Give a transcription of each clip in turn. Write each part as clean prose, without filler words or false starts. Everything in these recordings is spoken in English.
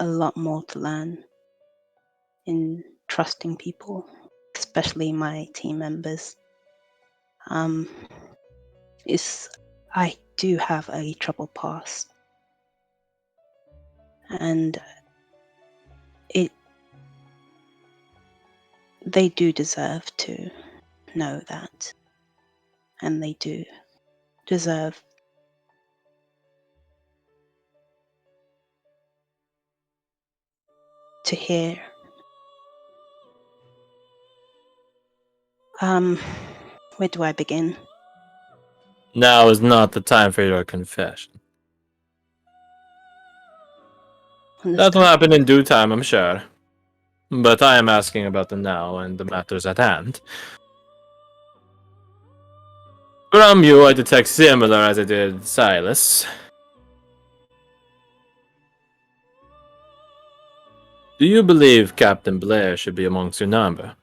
a lot more to learn in trusting people, especially my team members. I do have a troubled past, and they do deserve to know that, and they do deserve to hear. Where do I begin? Now is not the time for your confession. That will happen in due time, I'm sure. But I am asking about the now and the matters at hand. From you, I detect similar as I did Silas. Do you believe Captain Blair should be amongst your number?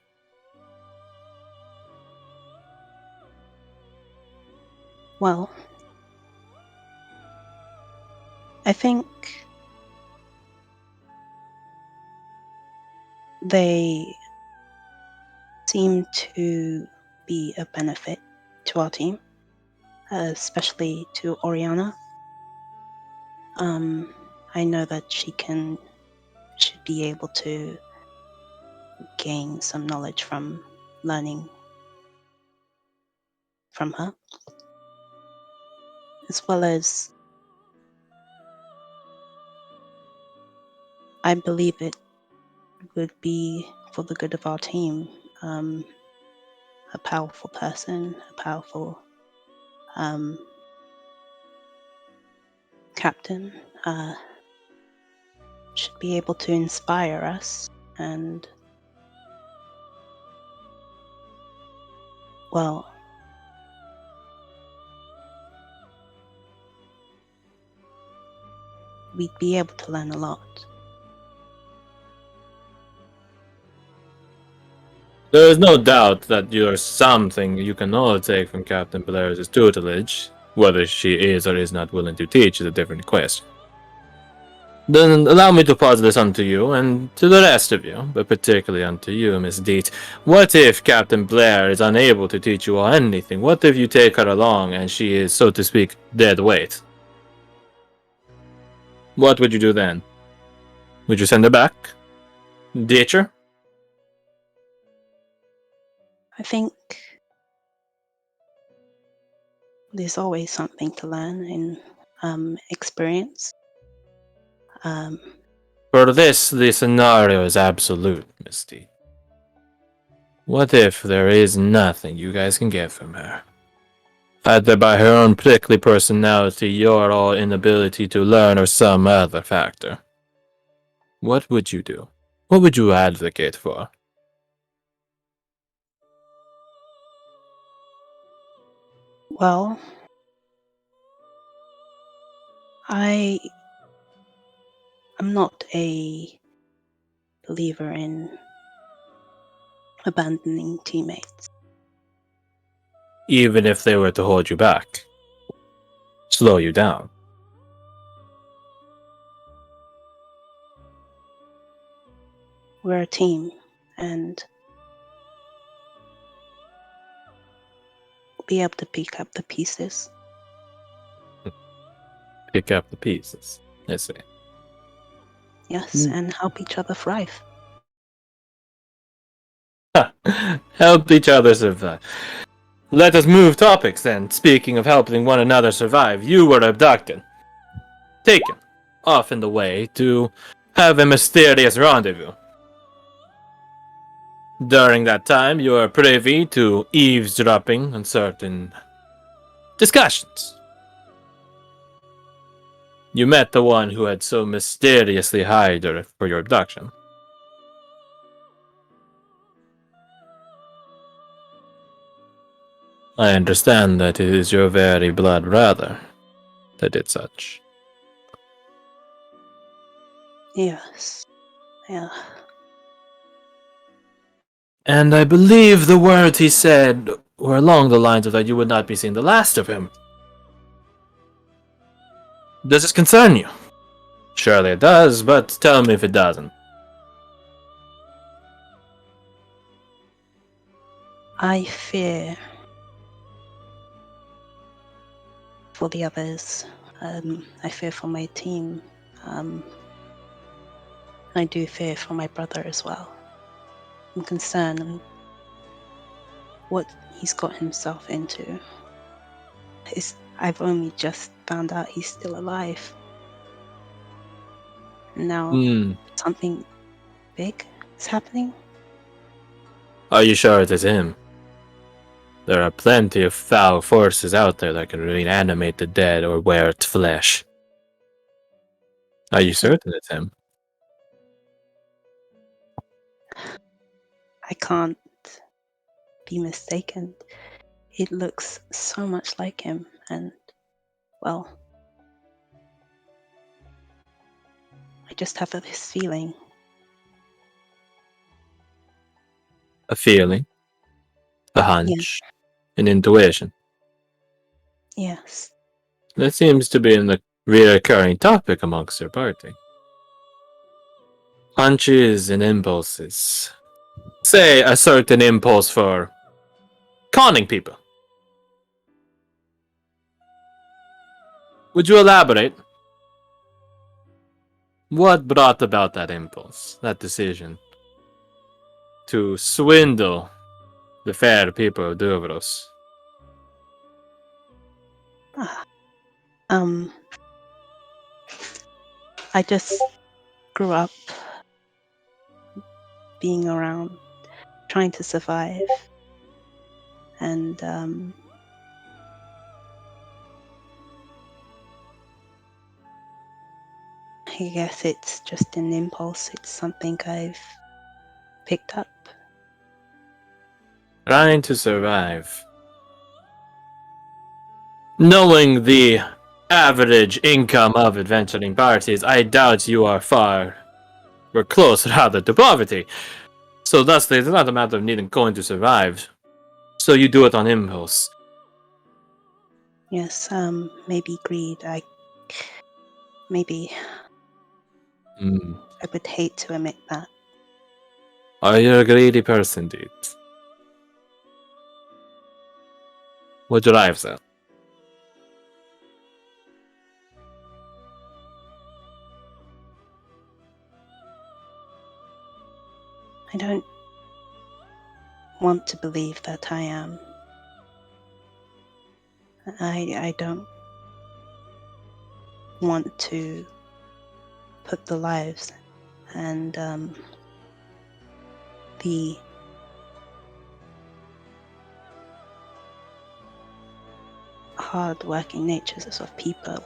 Well, I think they seem to be a benefit to our team, especially to Oriana. I know that she should be able to gain some knowledge from learning from her, as well as I believe it would be for the good of our team. A powerful person, a powerful captain should be able to inspire us, and well, we'd be able to learn a lot. There is no doubt that you are something you can all take from Captain Blair's tutelage. Whether she is or is not willing to teach is a different question. Then allow me to pause this unto you and to the rest of you, but particularly unto you, Miss Deet. What if Captain Blair is unable to teach you all anything? What if you take her along and she is, so to speak, dead weight? What would you do then? Would you send her back? Ditch her? I think there's always something to learn in experience. For this, the scenario is absolute, Misty. What if there is nothing you guys can get from her? Either by her own prickly personality, your all inability to learn, or some other factor. What would you do? What would you advocate for? Well, I'm not a believer in abandoning teammates. Even if they were to hold you back, slow you down. We're a team, and we'll be able to pick up the pieces. Pick up the pieces, I see. Yes, and help each other thrive. Help each other survive. Let us move topics then. Speaking of helping one another survive, you were abducted. Taken off in the way to have a mysterious rendezvous. During that time, you are privy to eavesdropping on certain discussions. You met the one who had so mysteriously hired her for your abduction. I understand that it is your very blood brother that did such. Yes. Yeah. And I believe the words he said were along the lines of that you would not be seeing the last of him. Does this concern you? Surely it does, but tell me if it doesn't. I fear for the others. I fear for my team. I do fear for my brother as well. I'm concerned what he's got himself into. I've only just found out he's still alive. And now something big is happening. Are you sure it is him? There are plenty of foul forces out there that can reanimate the dead or wear its flesh. Are you certain it's him? I can't be mistaken. It looks so much like him, and, well, I just have this feeling. A feeling? A hunch? An intuition? Yes. That seems to be a recurring topic amongst your party. Hunches and impulses. Say a certain impulse for conning people. Would you elaborate? What brought about that impulse, that decision to swindle the fair people of Duvros? I just grew up being around, trying to survive, and I guess it's just an impulse. It's something I've picked up. Trying to survive. Knowing the average income of adventuring parties, I doubt you are far or close rather to poverty. So thusly, it's not a matter of needing coin to survive. So you do it on impulse. Yes, maybe greed. Maybe I would hate to admit that. Are you a greedy person, dude? What drives that? I don't want to believe that I am. I don't want to put the lives and the hard-working natures of people.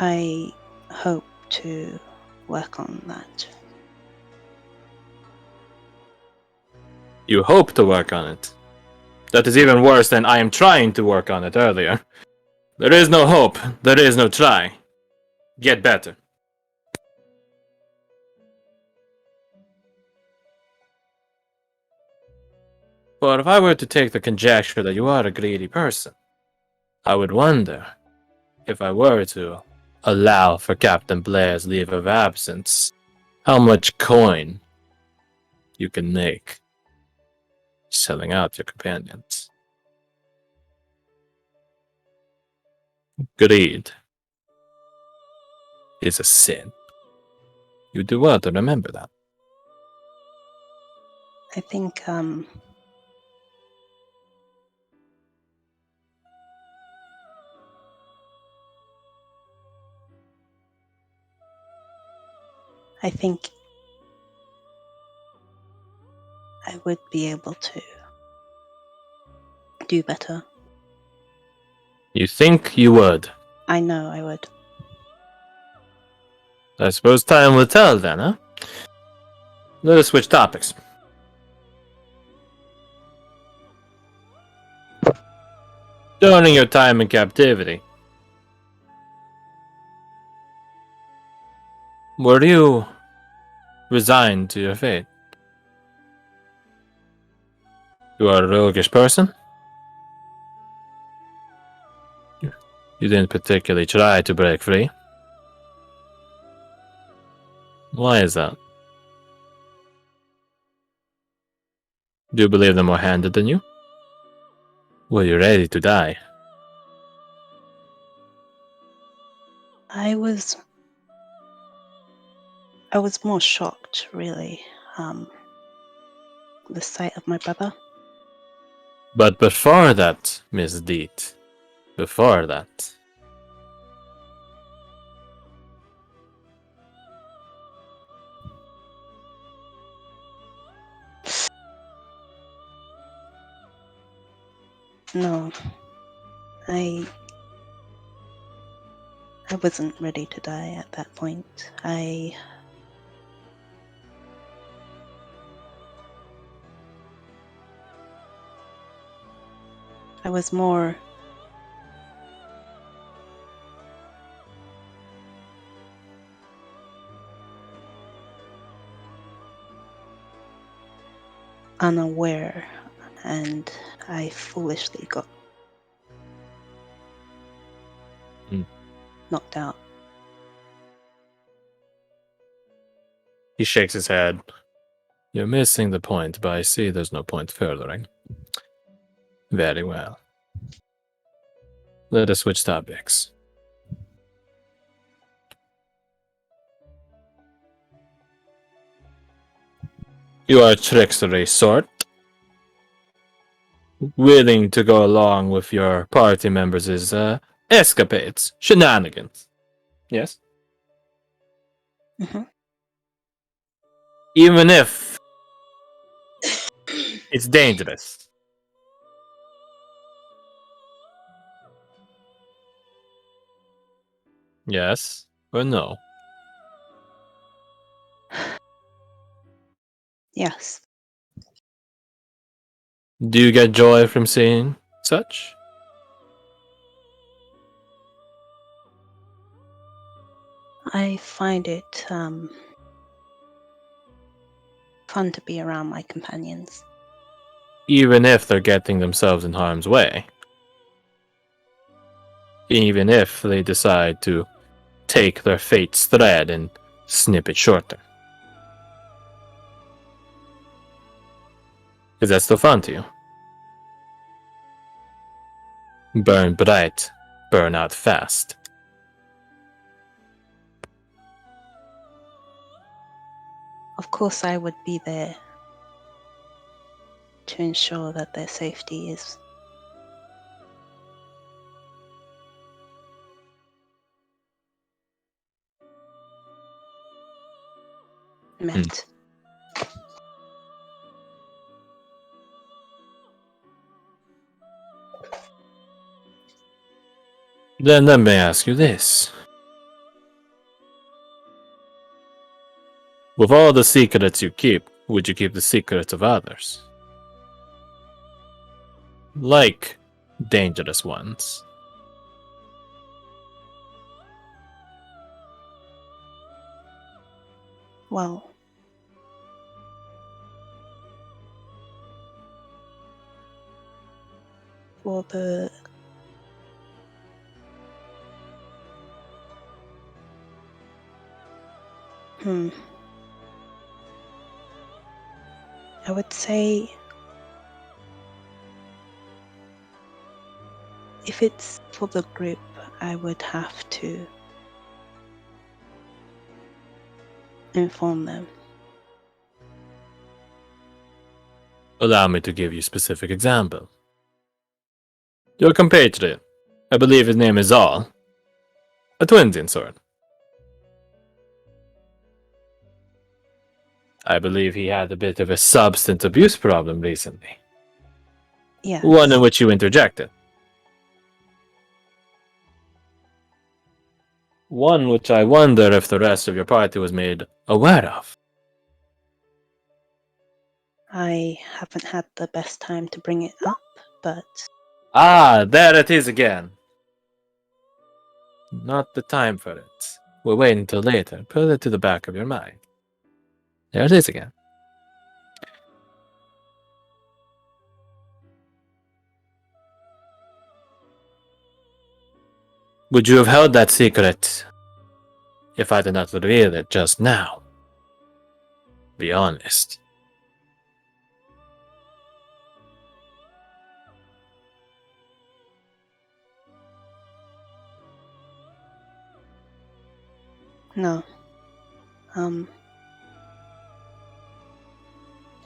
I hope to work on that. You hope to work on it. That is even worse than I am trying to work on it earlier. There is no hope. There is no try. Get better. But if I were to take the conjecture that you are a greedy person, I would wonder if I were to allow for Captain Blair's leave of absence, how much coin you can make selling out your companions. Greed is a sin. You do well to remember that. I think I would be able to do better. You think you would? I know I would. I suppose time will tell then, huh? Let us switch topics. During your time in captivity, were you resigned to your fate? You are a roguish person? You didn't particularly try to break free. Why is that? Do you believe they're more handed than you? Were you ready to die? I was more shocked, really, the sight of my brother. But before that, Miss Deet, before that, No, I wasn't ready to die at that point. I was more unaware, and I foolishly got knocked out. he shakes his head. You're missing the point, but I see there's no point furthering. Very well. Let us switch topics. You are a trickstery sort, willing to go along with your party members' escapades, shenanigans. Yes? Mm-hmm. Even if it's dangerous. Yes or no? Yes, Do you get joy from seeing such? I find it fun to be around my companions. Even if they're getting themselves in harm's way. Even if they decide to take their fate's thread and snip it shorter. Is that still fun to you? Burn bright, burn out fast. Of course, I would be there to ensure that their safety is met. Then let me ask you this. With all the secrets you keep, would you keep the secrets of others? Like dangerous ones. Well, for the I would say if it's for the group, I would have to inform them. Allow me to give you a specific example. Your compatriot, I believe his name is Zal, a twinsian sort. I believe he had a bit of a substance abuse problem recently. Yes. One in which you interjected. One which I wonder if the rest of your party was made aware of. I haven't had the best time to bring it up, but Ah, there it is again. Not the time for it. We'll wait until later. Put it to the back of your mind. There it is again. Would you have held that secret if I did not reveal it just now? Be honest. No. I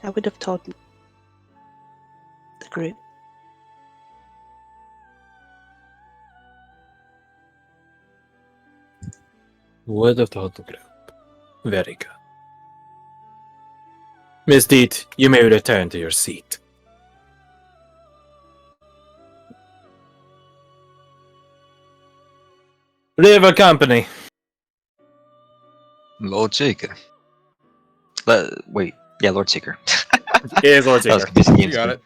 would have told the group. Would have told the group. Very good. Miss Deet, you may return to your seat. River Company. Lord Seeker. Wait. Yeah, Lord Seeker. It is Lord That was Seeker. confusing. You got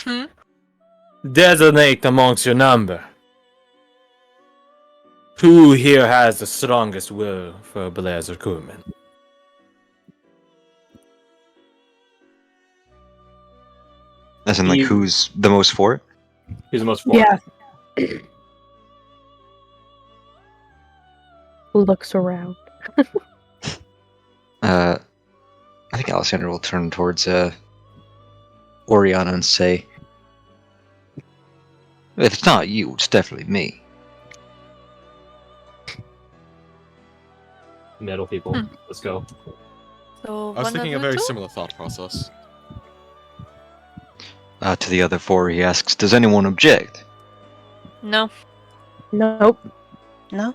it. Designate amongst your number. Who here has the strongest will for Blair's recruitment? As in, like, You- who's the most for it? He's the most for Yeah. Looks around. I think Alexander will turn towards Oriana and say, "If it's not you, it's definitely me." Metal people. Let's go. So I was thinking a very similar thought process. To the other four, he asks, "Does anyone object?" No. Nope. No?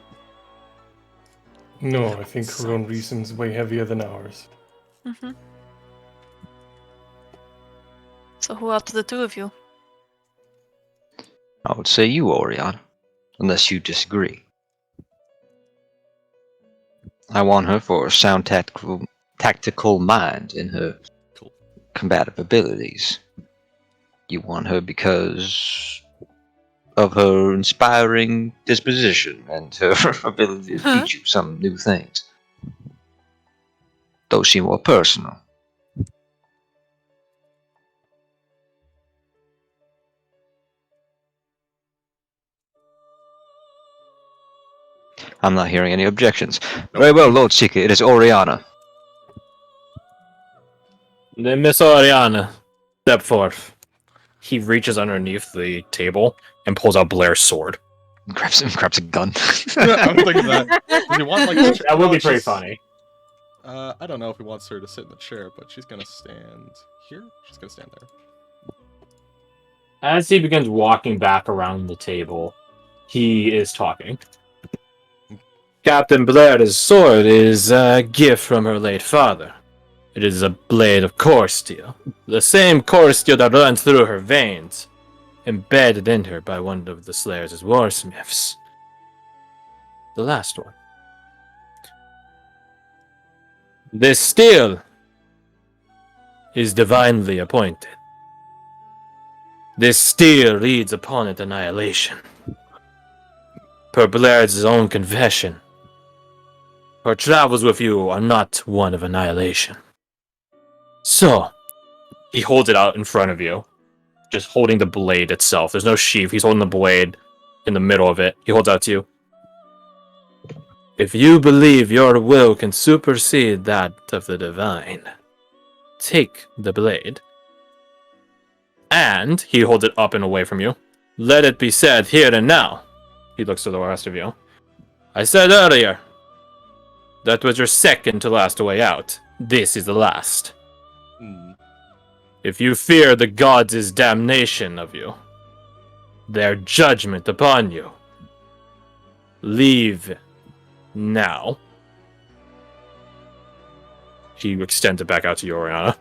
No, I think her own reason's way heavier than ours. Mm-hmm. So who out of the two of you? I would say you, Oriana, unless you disagree. I want her for a sound tactical mind and her Cool. combative abilities. You want her because of her inspiring disposition and her ability to teach you some new things. Those seem more personal. I'm not hearing any objections. Very well, Lord Seeker, it is Oriana. Then Miss Oriana, step forth. He reaches underneath the table and pulls out Blair's sword. Grabs a gun. I'm thinking that. Does he want, like, That would be pretty she's- funny. I don't know if he wants her to sit in the chair, but she's gonna stand here. She's gonna stand there. As he begins walking back around the table, he is talking. Captain Blair's sword is a gift from her late father. It is a blade of core steel. The same core steel that runs through her veins, embedded in her by one of the Slayers' warsmiths. The last one. This steel is divinely appointed. This steel reads upon it annihilation. Per Blaird's own confession, her travels with you are not one of annihilation. So, he holds it out in front of you, just holding the blade itself. There's no sheath, he's holding the blade in the middle of it. He holds out to you. If you believe your will can supersede that of the divine, take the blade. And he holds it up and away from you. Let it be said here and now. He looks to the rest of you. I said earlier, that was your second to last way out. This is the last. If you fear the gods' damnation of you, their judgment upon you, leave now. He extends it back out to you, Oriana.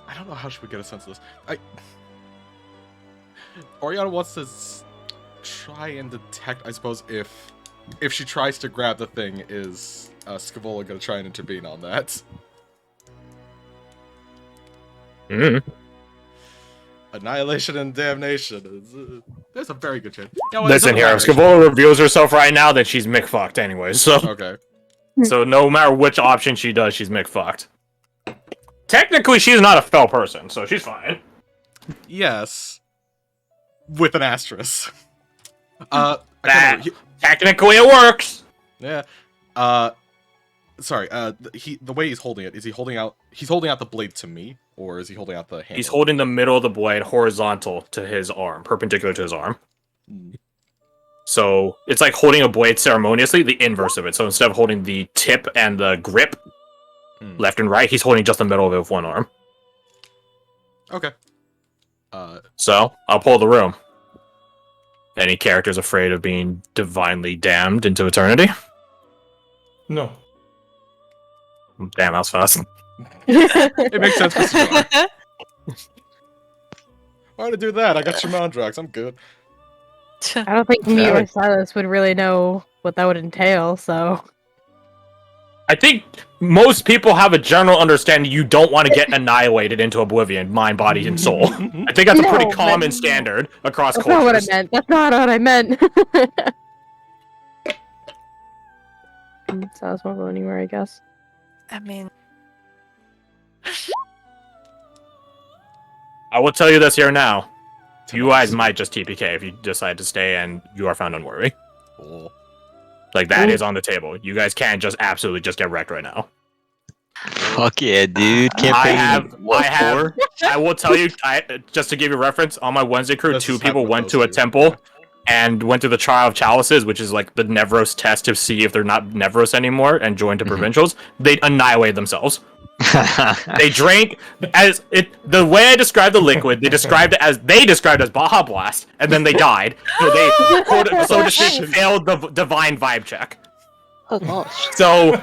I don't know how should we get a sense of this. Oriana wants to try and detect, I suppose, if she tries to grab the thing, is Scavola going to try and intervene on that? Annihilation and damnation. There's a very good chance. You know what, Listen it's here, if annihilation. Scavola reveals herself right now, then she's Mick-fucked anyways. Okay. So no matter which option she does, she's Mick-fucked. Technically, she's not a fell person, so she's fine. Yes. With an asterisk. I can't remember. Technically, it works. Yeah. Sorry. The way he's holding it, is he holding out? He's holding out the blade to me, or is he holding out the handle? He's holding the middle of the blade horizontal to his arm, perpendicular to his arm. So it's like holding a blade ceremoniously, the inverse of it. So instead of holding the tip and the grip left and right, he's holding just the middle of it with one arm. Okay. So I'll pull the room. Any characters afraid of being divinely damned into eternity? No. Damn, that was fast. It makes sense for Cigar. Why to do that? I got Shamandrax. I'm good. I don't think me or Silas would really know what that would entail, so... I think most people have a general understanding you don't want to get annihilated into oblivion, mind, body, and soul. I think that's a pretty common standard across That's cultures. not what I meant. That's not what I meant. Silas won't go anywhere, I guess. I mean, I will tell you this here now. You guys might just TPK if you decide to stay and you are found unworthy. Cool. Like, that is on the table. You guys can't just absolutely just get wrecked right now. Fuck yeah, dude. Campaign. I will tell you, just to give you reference, on my Wednesday crew, This 2 is people went to a hypothetical. temple and went through the Trial of Chalices, which is like the Nevros test to see if they're not Nevros anymore and joined to provincials. They annihilated themselves. They drank the way I described the liquid, they described it as Baja Blast, and then they died. So to speak, failed the divine vibe check. Oh gosh. So,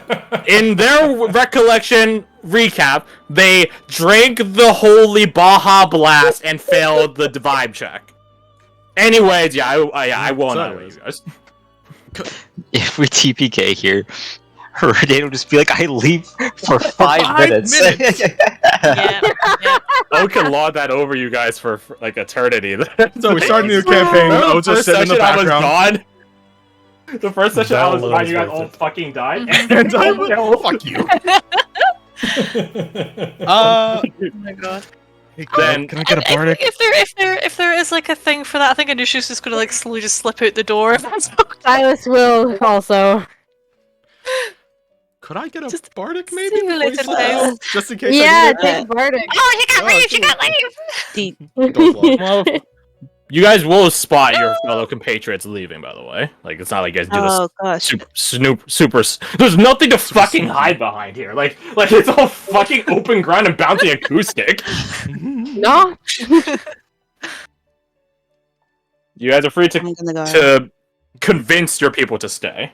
in their recollection recap, they drank the holy Baja Blast and failed the vibe check. Anyways, I won't know you guys. If we TPK here, Renee will just be like, I leave for 5 minutes. yeah. I can log that over you guys for like eternity. So we start a new campaign. I was just sitting in the background. I was gone. The first session I was That gone, you guys alone is all worth it. fucking died. And fuck you. Oh my god. Hey, Then- can I get a And bardic? if there is like a thing for that, I think Anusha's just gonna like slowly just slip out the door. If that's okay. Silas will also. Could I get a Just bardic maybe? see you later, Before guys. you- Just in case. Yeah, I take Bardic. Oh, you can't Oh, leave! You cool. can't leave! Deep. Well, you guys will spot your fellow compatriots leaving, by the way. Like, it's not like you guys do this Oh gosh. super. There's nothing to fucking hide behind here. Like it's all fucking open ground and bouncy acoustic. No. You guys are free I'm gonna go. to convince your people to stay.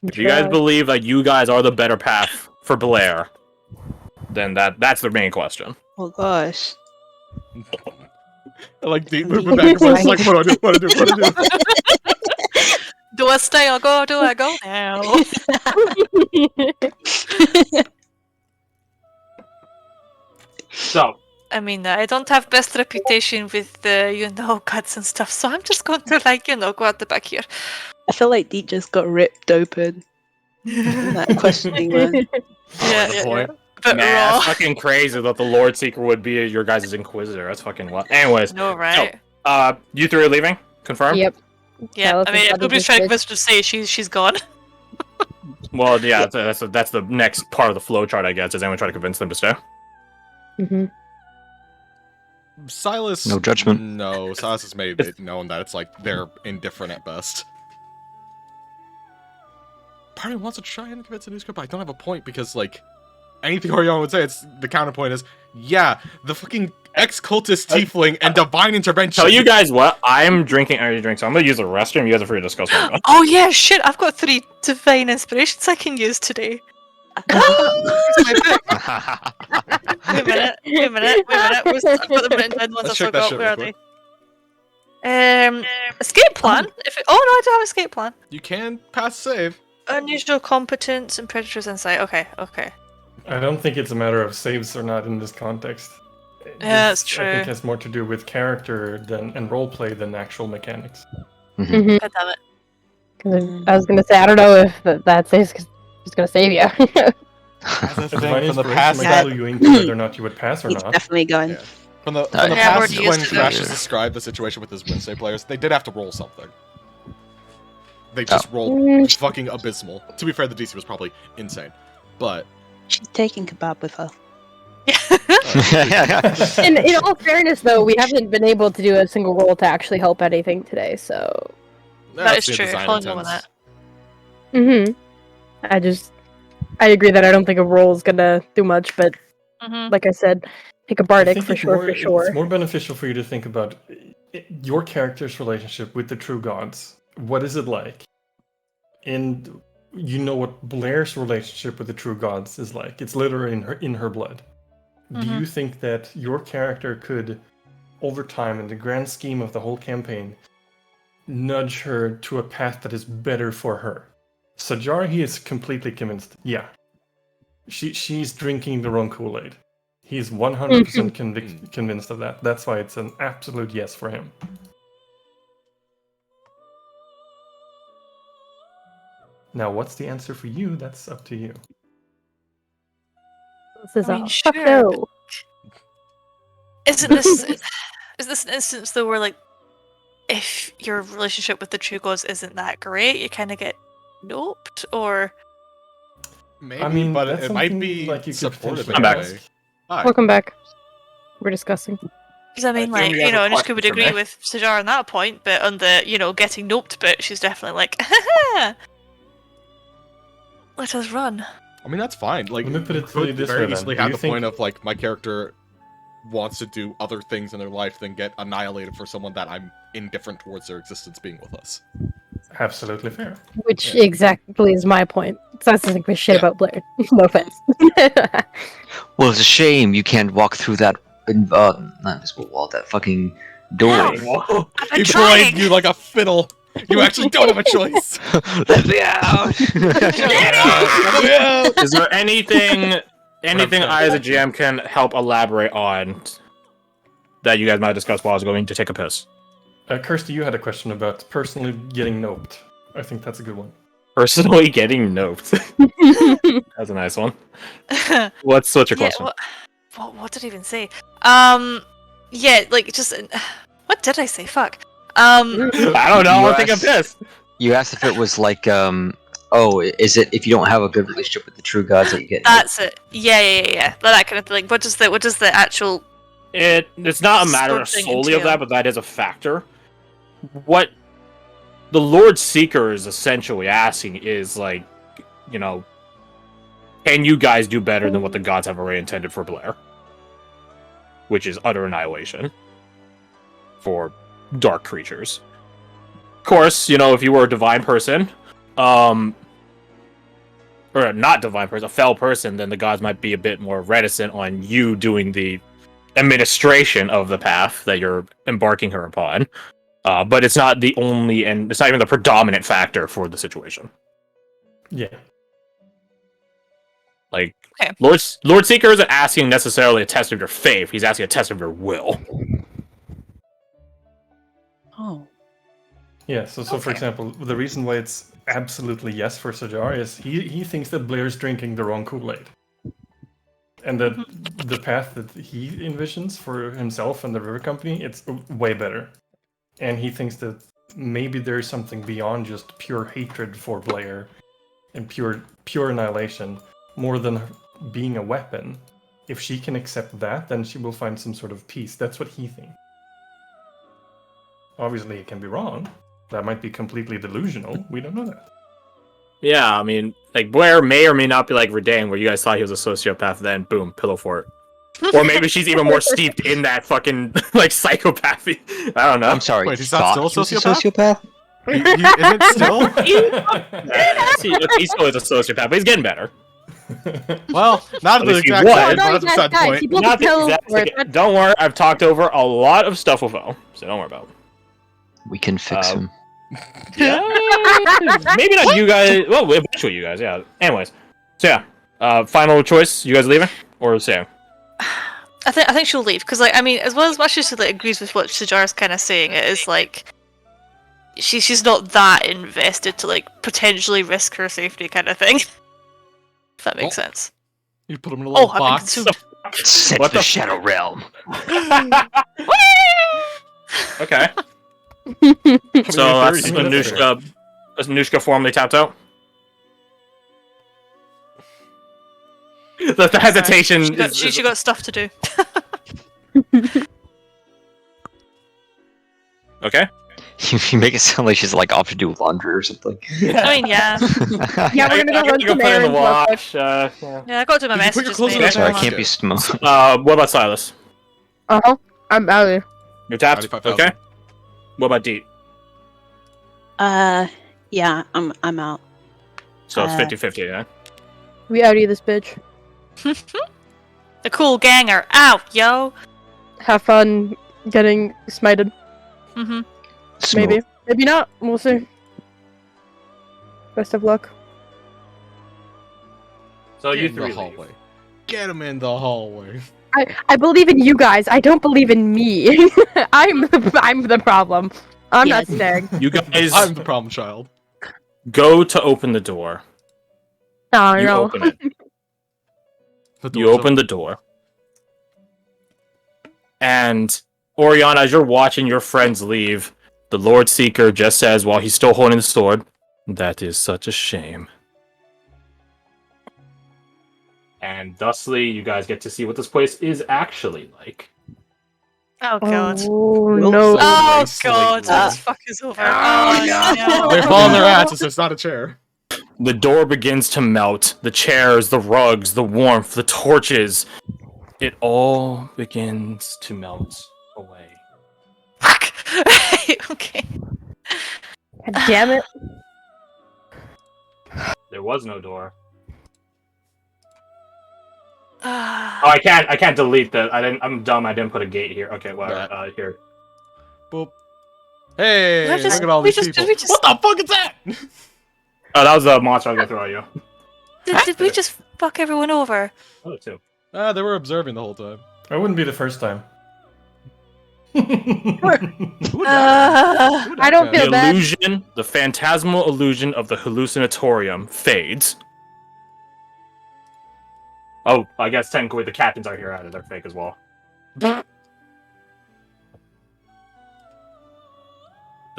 If you guys believe that you guys are the better path for Blair, then that's the main question. Oh gosh. like deep moving back and forth. It's like, what do I do? Do I stay or go? Do I go now? So, I mean, I don't have best reputation with, guts and stuff, so I'm just going to, go out the back here. I feel like Deep just got ripped open in that questioning one. Yeah. point. But man, raw. that's fucking crazy that the Lord Seeker would be your guys' Inquisitor. That's fucking what. Anyways, No, right? you three are leaving? Confirmed? Yep. Yeah, Silas I mean, is if nobody's trying to convince her to say she's gone. Well, yeah, that's the next part of the flow chart, I guess. Does anyone try to convince them to stay? Mm-hmm. Silas. No judgment. No, Silas has made it known that it's like they're indifferent at best. Part of me wants to try and convince a new script, but I don't have a point because, like, anything Orion would say, it's the counterpoint is, yeah, the fucking ex-cultist tiefling and divine intervention. Tell you guys what, I'm drinking energy drink, so I'm gonna use the restroom. You guys are free to discuss what I'm doing. Oh yeah, shit! I've got 3 divine inspirations I can use today. Wait a minute. Where's I've got the written ones. Let's I check that forgot. shit Where real are they? Escape plan. No, I do have escape plan. You can pass save. Unusual competence and predator's insight. Okay. I don't think it's a matter of saves or not in this context. Yeah, that's This, I think true. has more to do with character and roleplay than actual mechanics. Mm-hmm. God damn it. I was gonna say, I don't know if that saves is gonna save you. A divine inspiration might clue you into whether or not you would pass or He's not. definitely going. Yeah. From the Yeah, I've past, already when used Crash it. has described the situation with his Wednesday players, they did have to roll something. They just rolled fucking abysmal. To be fair, the DC was probably insane, but She's taking kebab with her. In all fairness, though, we haven't been able to do a single roll to actually help anything today, so... That is the true. design Following on intents. Mm-hmm. I agree that I don't think a roll is gonna do much, but like I said, pick a I bardic think for it's sure, more, for sure. It's more beneficial for you to think about your character's relationship with the true gods. What is it like? And you know what Blair's relationship with the true gods is like. It's literally in her blood. Do you think that your character could, over time, in the grand scheme of the whole campaign, nudge her to a path that is better for her? Sajar, he is completely convinced. Yeah, she's drinking the wrong Kool-Aid. He's 100% convinced of that. That's why it's an absolute yes for him. Now, what's the answer for you? That's up to you. This is I mean, fuck sure, no. Isn't this is this an instance though where like if your relationship with the true gods isn't that great, you kind of get noped, or maybe, I mean, but that's it might something, be like, you could supportive potentially I'm back. anyway. Hi. Welcome back. We're discussing. because I mean, I like think we have a Anushka would question for agree me. with Sajar on that point, but on the getting noped bit, she's definitely like, let us run. I mean, that's fine. Like, Let me put you it to you could this very way, then. easily Do have you the think- point of like my character wants to do other things in their life than get annihilated for someone that I'm indifferent towards their existence being with us. Absolutely fair. Which exactly is my point. So that's the shit Yeah. about Blair. No offense. Well, it's a shame you can't walk through that not invisible wall, that fucking door. I've been He trying. played you like a fiddle. You actually don't have a choice. Let me out! Is there anything sorry. I as a GM can help elaborate on that you guys might discuss while I was going to take a piss? Kirsty, you had a question about personally getting noped. I think that's a good one. Personally getting noped. That's a nice one. What's your question? What did I even say? Yeah, like just what did I say? Fuck. I don't know. I'll take a piss. You asked if it was like, is it if you don't have a good relationship with the true gods that you get? That's it. Yeah. That kind of thing. What does the actual It's not a matter something solely of entail? that, but that is a factor. What the Lord Seeker is essentially asking is like, can you guys do better than what the gods have already intended for Blair? Which is utter annihilation for dark creatures. Of course, if you were a divine person, or a not divine person, a fell person, then the gods might be a bit more reticent on you doing the administration of the path that you're embarking her upon. But it's not the only, and it's not even the predominant factor for the situation. Yeah. Like, Okay. Lord Seeker isn't asking necessarily a test of your faith, he's asking a test of your will. Oh. Yeah, so for Okay. example, the reason why it's absolutely yes for Sajar is he thinks that Blair's drinking the wrong Kool-Aid. And that the path that he envisions for himself and the River Company, it's way better. And he thinks that maybe there's something beyond just pure hatred for Blair and pure annihilation, more than being a weapon. If she can accept that, then she will find some sort of peace. That's what he thinks. Obviously, it can be wrong. That might be completely delusional. We don't know that. Yeah, I mean, like, Blair may or may not be like Redain, where you guys thought he was a sociopath, then boom, pillow fort. Or maybe she's even more steeped in that fucking, like, psychopathy. I don't know. I'm sorry. Wait, he's not thought still a he was sociopath? Is it still? He still is a sociopath, but he's getting better. Well, not At the least he exact was. same, No, but that's beside the guys, point. he blew Not the the pill exact for it. second. Don't worry, I've talked over a lot of stuff with O, so don't worry about it. We can fix him. Yeah, maybe not you guys. Well, eventually you guys, yeah. Anyways, so yeah, final choice. You guys leaving or staying? I think she'll leave because, like, I mean, as well as much as she like agrees with what Sajar's kind of saying, it is like she's not that invested to like potentially risk her safety kind of thing. If that makes sense. You put him in a little I've been box. consumed. Set What the the Shadow Realm. Okay. So that's Anushka formally tapped out. The hesitation She got stuff to do. Okay. You make it sound like she's like off to do laundry or something. I mean, yeah. Yeah, we're gonna go run go some put it in the errands real quick. wash. Yeah. Yeah, I got to do my Did you put your messages, clothes in mate. the So I basket? can't be small. What about Silas? Uh-huh. I'm out of here. You're tapped. 95,000. Okay. What about Deet? Yeah, I'm out. So it's 50-50, yeah? We outie this bitch. The cool gang are out, yo. Have fun getting smited. Mm-hmm. Maybe. Maybe not. We'll see. Best of luck. So Get you in the three hallway. leave. Get him in the hallway. I believe in you guys. I don't believe in me. I'm the problem. I'm Yeah. not Stag. You guys I'm the problem child. go to open the door. No, You no. open it. The You door's open the door. And Oriana, as you're watching your friends leave, the Lord Seeker just says, while he's still holding the sword, "That is such a shame." And thusly, you guys get to see what this place is actually like. Oh god. Oh no. Oh Slate god, roll. this fuck is over. Oh no. They fall on their asses. There's not a chair. The door begins to melt. The chairs, the rugs, the warmth, the torches. It all begins to melt away. Fuck. Okay. God damn it. There was no door. Ah. Oh, I can't delete that. I'm dumb. I didn't put a gate here. Okay, well, Right. here. Boop. Hey, Did I just- look at all we these just- people. did we just- What the fuck is that? Oh, that was a monster I was gonna throw at you. Did we just fuck everyone over? Oh, too. They were observing the whole time. That wouldn't be the first time. Who would Uh, Who would I don't that? feel The bad. illusion, the phantasmal illusion of the hallucinatorium fades. Oh, I guess technically the captains are here. They're fake as well. The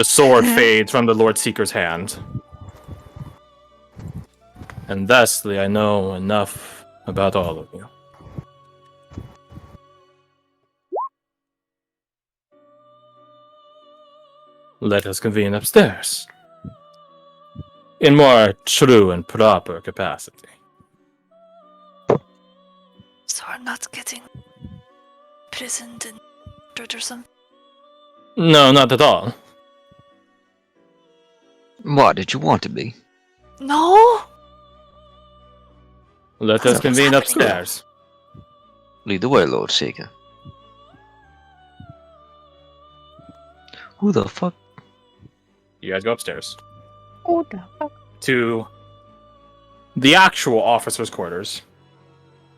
sword fades from the Lord Seeker's hand. And thusly, I know enough about all of you. Let us convene upstairs. In more true and proper capacity. so we're not getting imprisoned and murdered or something. No, not at all. What did you want to be? No. Let What's us convene happening? upstairs. Lead the way, Lord Seeker. Who the fuck? You guys go upstairs. What the fuck? To the actual officers' quarters,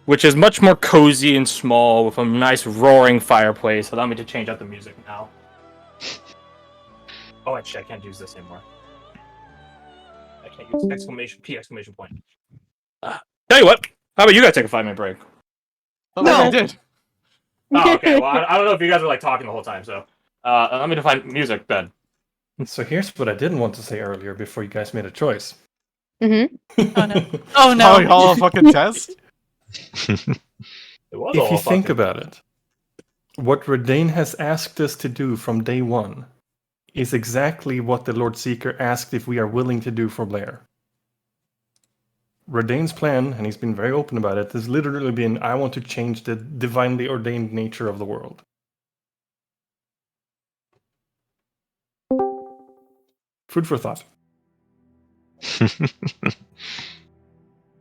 which is much more cozy and small with a nice roaring fireplace. Allow me to change out the music now. Oh, actually, I can't use this anymore. I can't use exclamation P exclamation point. Tell you what, how about you guys take a 5-minute break? Oh, No. I did. Oh, okay. Well, I don't know if you guys are like talking the whole time, so let me define music then. So here's what I didn't want to say earlier before you guys made a choice. Mm-hmm. Oh no. Oh no. Holly Hall fucking test. It was If all you think fucking- about it, what Redane has asked us to do from day one is exactly what the Lord Seeker asked if we are willing to do for Blair. Redane's plan, and he's been very open about it, has literally been, I want to change the divinely ordained nature of the world. Food for thought.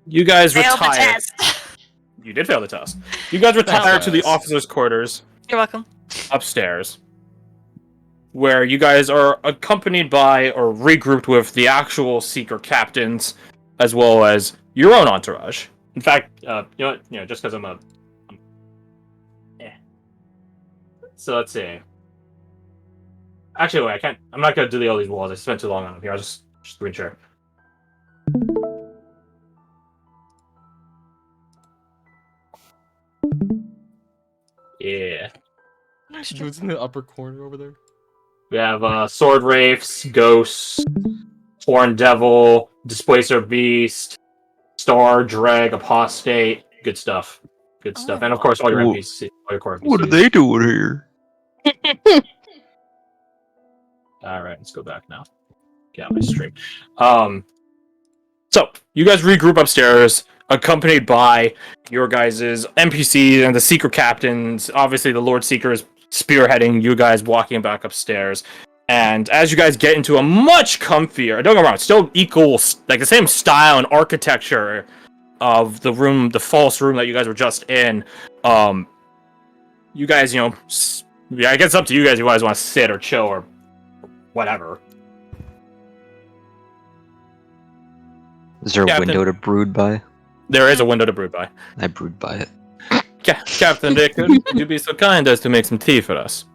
You guys Failed the retired. test. You did fail the test. You guys retired to the guys. officers' quarters You're welcome. upstairs, where you guys are accompanied by or regrouped with the actual Seeker captains, as well as your own entourage. In fact, just because I'm So let's see. Actually, wait, I can't. I'm not gonna delete all these walls. I spent too long on them. Here, I'll just screen share. Yeah. Who's in the upper corner over there? We have Sword Wraiths, Ghosts, Horn Devil, Displacer Beast, Star, Drag, Apostate. Good stuff. Good stuff. And of course, all your NPCs. All your core NPCs. What are they doing here? Alright, let's go back now. Get out my stream. So, you guys regroup upstairs, accompanied by your guys' NPCs and the Secret Captains. Obviously, the Lord Seeker is spearheading you guys walking back upstairs. And as you guys get into a much comfier, don't get me wrong, still equal, like the same style and architecture of the room, the false room that you guys were just in. You guys, I guess it's up to you guys if you guys want to sit or chill or whatever. Is there a Captain. window to brood by? There is a window to brood by. I brood by it. Captain Dicker, would you be so kind as to make some tea for us?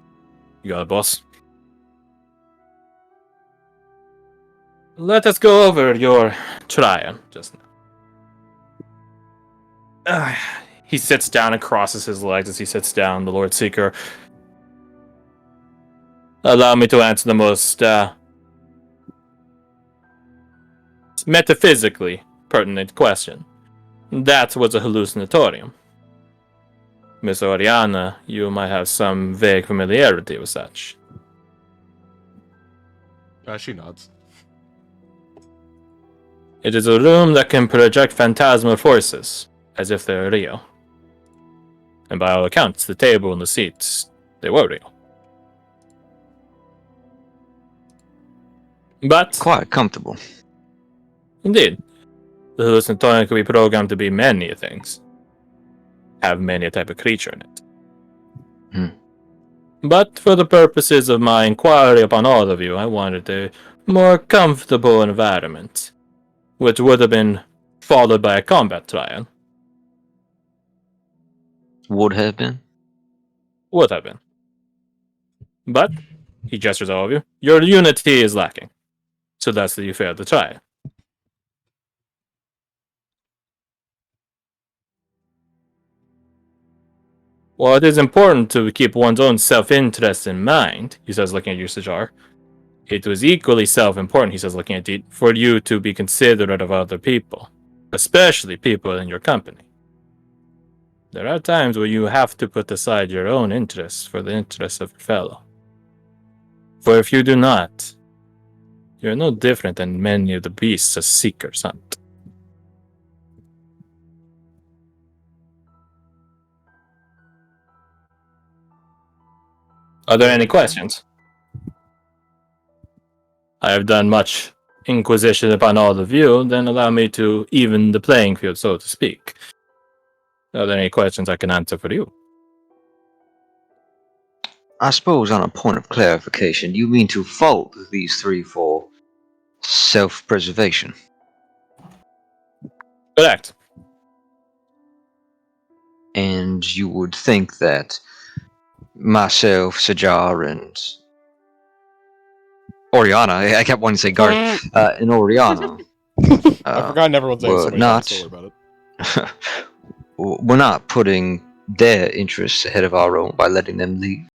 You got it, boss. Let us go over your trial just now. He sits down and crosses his legs as he sits down, the Lord Seeker. Allow me to answer the most metaphysically pertinent question. That was a hallucinatorium. Miss Oriana, you might have some vague familiarity with such. She nods. It is a room that can project phantasmal forces, as if they're real. And by all accounts, the table and the seats, they were real. But, Quite comfortable. indeed, the hallucinatorium can be programmed to be many things. Have many a type of creature in it. But for the purposes of my inquiry upon all of you, I wanted a more comfortable environment, which would have been followed by a combat trial. Would have been. Would have been. But, he gestures at all of you, your unity is lacking. So that's that you failed the trial. While it is important to keep one's own self-interest in mind, he says, looking at you, Sajar, it was equally self-important, he says, looking at you, for you to be considerate of other people, especially people in your company. There are times where you have to put aside your own interests for the interests of your fellow. For if you do not, you are no different than many of the beasts a seekers hunt. Are there any questions? I have done much inquisition upon all of you, then allow me to even the playing field, so to speak. Are there any questions I can answer for you? I suppose on a point of clarification, you mean to fault these three for self-preservation? Correct. And you would think that myself, Sajar, and Oriana, I kept wanting to say Garth, and Oriana, I forgot everyone's saying so many not, times about it. we're not putting their interests ahead of our own by letting them leave.